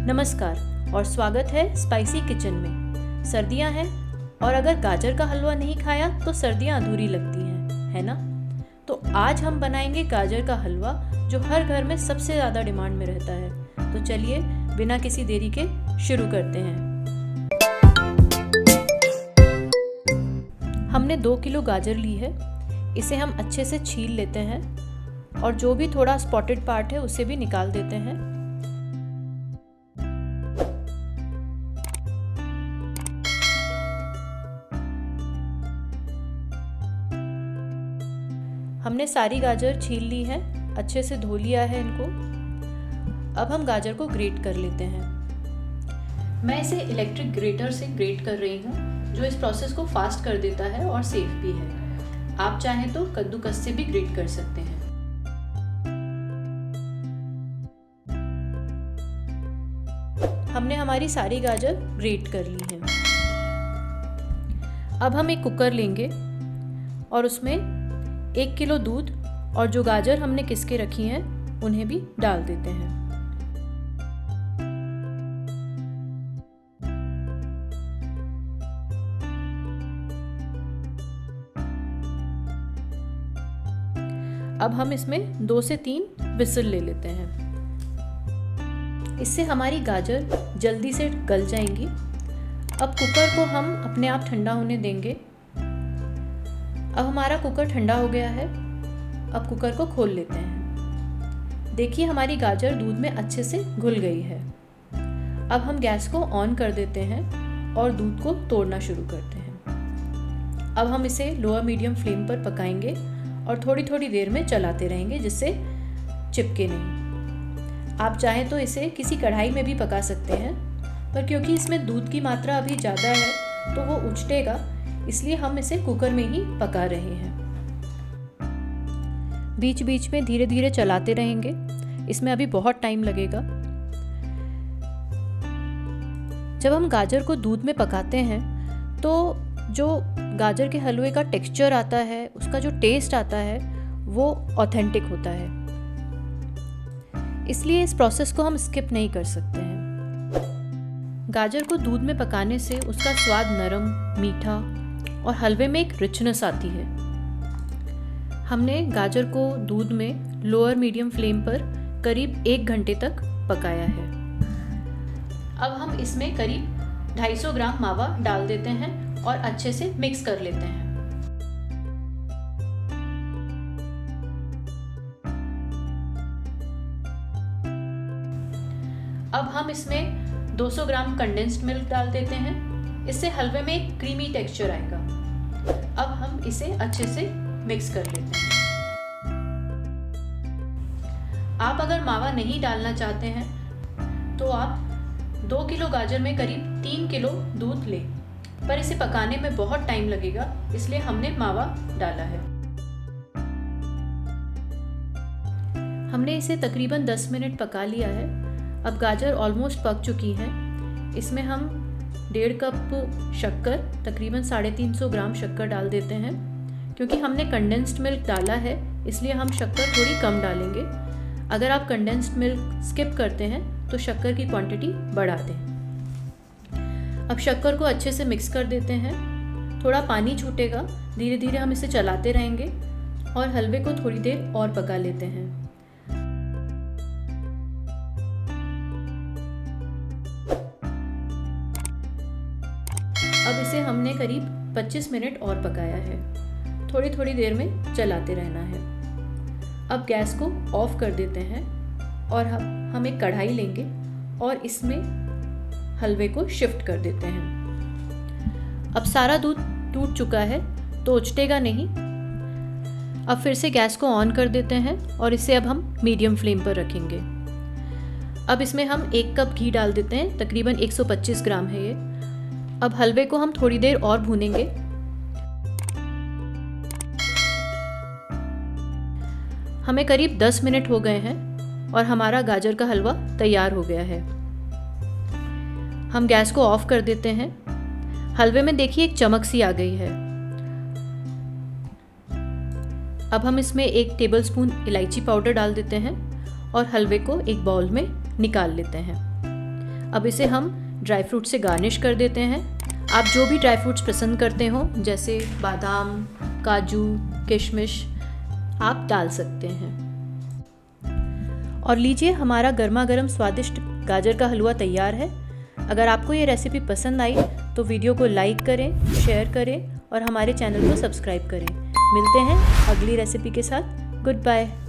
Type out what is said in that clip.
नमस्कार और स्वागत है स्पाइसी किचन में। सर्दियां हैं और अगर गाजर का हलवा नहीं खाया तो सर्दियां अधूरी लगती हैं, है ना? तो आज हम बनाएंगे गाजर का हलवा जो हर घर में सबसे ज़्यादा डिमांड में रहता है। तो चलिए बिना किसी देरी के शुरू करते हैं। हमने 2 किलो गाजर ली है। इसे हम अच्छे से छील लेते हैं और जो भी थोड़ा स्पॉटेड पार्ट है उसे भी निकाल देते हैं। हमने सारी गाजर छील ली है, अच्छे से धो लिया है इनको। अब हम गाजर को ग्रेट कर लेते हैं। मैं इसे इलेक्ट्रिक ग्रेटर से ग्रेट कर रही हूँ, जो इस प्रोसेस को फास्ट कर देता है और सेफ भी है। आप चाहें तो कद्दूकस से भी ग्रेट कर सकते हैं। हमने हमारी सारी गाजर ग्रेट कर ली है। अब हम एक कुकर लेंगे और उसमें 1 किलो दूध और जो गाजर हमने किसके रखी हैं उन्हें भी डाल देते हैं। अब हम इसमें 2 से 3 विसल ले लेते हैं। इससे हमारी गाजर जल्दी से गल जाएंगी। अब कुकर को हम अपने आप ठंडा होने देंगे। अब हमारा कुकर ठंडा हो गया है। अब कुकर को खोल लेते हैं। देखिए हमारी गाजर दूध में अच्छे से घुल गई है। अब हम गैस को ऑन कर देते हैं और दूध को तोड़ना शुरू करते हैं। अब हम इसे लोअर मीडियम फ्लेम पर पकाएंगे और थोड़ी थोड़ी देर में चलाते रहेंगे जिससे चिपके नहीं। आप चाहें तो इसे किसी कढ़ाई में भी पका सकते हैं, पर क्योंकि इसमें दूध की मात्रा अभी ज़्यादा है तो वो उछटेगा, इसलिए हम इसे कुकर में ही पका रहे हैं। बीच बीच में धीरे धीरे चलाते रहेंगे, इसमें अभी बहुत टाइम लगेगा। जब हम गाजर को दूध में पकाते हैं तो जो गाजर के हलवे का टेक्सचर आता है, उसका जो टेस्ट आता है वो ऑथेंटिक होता है। इसलिए इस प्रोसेस को हम स्किप नहीं कर सकते हैं। गाजर को दूध में पकाने से उसका स्वाद नरम, मीठा और हलवे में एक रिचनेस आती है। हमने गाजर को दूध में लोअर मीडियम फ्लेम पर करीब 1 घंटे तक पकाया है। अब हम इसमें करीब 250 ग्राम मावा डाल देते हैं और अच्छे से मिक्स कर लेते हैं। अब हम इसमें 200 ग्राम कंडेंस्ड मिल्क डाल देते हैं। इससे हलवे में एक क्रीमी टेक्सचर आएगा। अब हम इसे अच्छे से मिक्स कर लेते हैं। आप अगर मावा नहीं डालना चाहते हैं तो आप 2 किलो गाजर में करीब 3 किलो दूध लें, पर इसे पकाने में बहुत टाइम लगेगा, इसलिए हमने मावा डाला है। हमने इसे तकरीबन 10 मिनट पका लिया है। अब गाजर ऑलमोस्ट पक चुकी है। इसमें हम 1.5 कप शक्कर, तकरीबन 350 ग्राम शक्कर डाल देते हैं। क्योंकि हमने कंडेंस्ड मिल्क डाला है इसलिए हम शक्कर थोड़ी कम डालेंगे। अगर आप कंडेंस्ड मिल्क स्किप करते हैं तो शक्कर की क्वांटिटी बढ़ा दें। अब शक्कर को अच्छे से मिक्स कर देते हैं। थोड़ा पानी छूटेगा, धीरे धीरे हम इसे चलाते रहेंगे और हलवे को थोड़ी देर और पका लेते हैं। अब इसे हमने करीब 25 मिनट और पकाया है। थोड़ी थोड़ी देर में चलाते रहना है। अब गैस को ऑफ कर देते हैं और हम एक कढ़ाई लेंगे और इसमें हलवे को शिफ्ट कर देते हैं। अब सारा दूध टूट चुका है तो उछटेगा नहीं। अब फिर से गैस को ऑन कर देते हैं और इसे अब हम मीडियम फ्लेम पर रखेंगे। अब इसमें हम 1 कप घी डाल देते हैं, तकरीबन 125 ग्राम है ये। अब हलवे को हम थोड़ी देर और भूनेंगे। हमें करीब 10 मिनट हो गए हैं और हमारा गाजर का हलवा तैयार हो गया है। हम गैस को ऑफ कर देते हैं। हलवे में देखिए एक चमक सी आ गई है। अब हम इसमें 1 टेबलस्पून इलायची पाउडर डाल देते हैं और हलवे को एक बाउल में निकाल लेते हैं। अब इसे हम ड्राई फ्रूट से गार्निश कर देते हैं। आप जो भी ड्राई फ्रूट्स पसंद करते हो, जैसे बादाम, काजू, किशमिश, आप डाल सकते हैं। और लीजिए, हमारा गर्मा गर्म स्वादिष्ट गाजर का हलवा तैयार है। अगर आपको ये रेसिपी पसंद आई तो वीडियो को लाइक करें, शेयर करें और हमारे चैनल को सब्सक्राइब करें। मिलते हैं अगली रेसिपी के साथ। Good bye.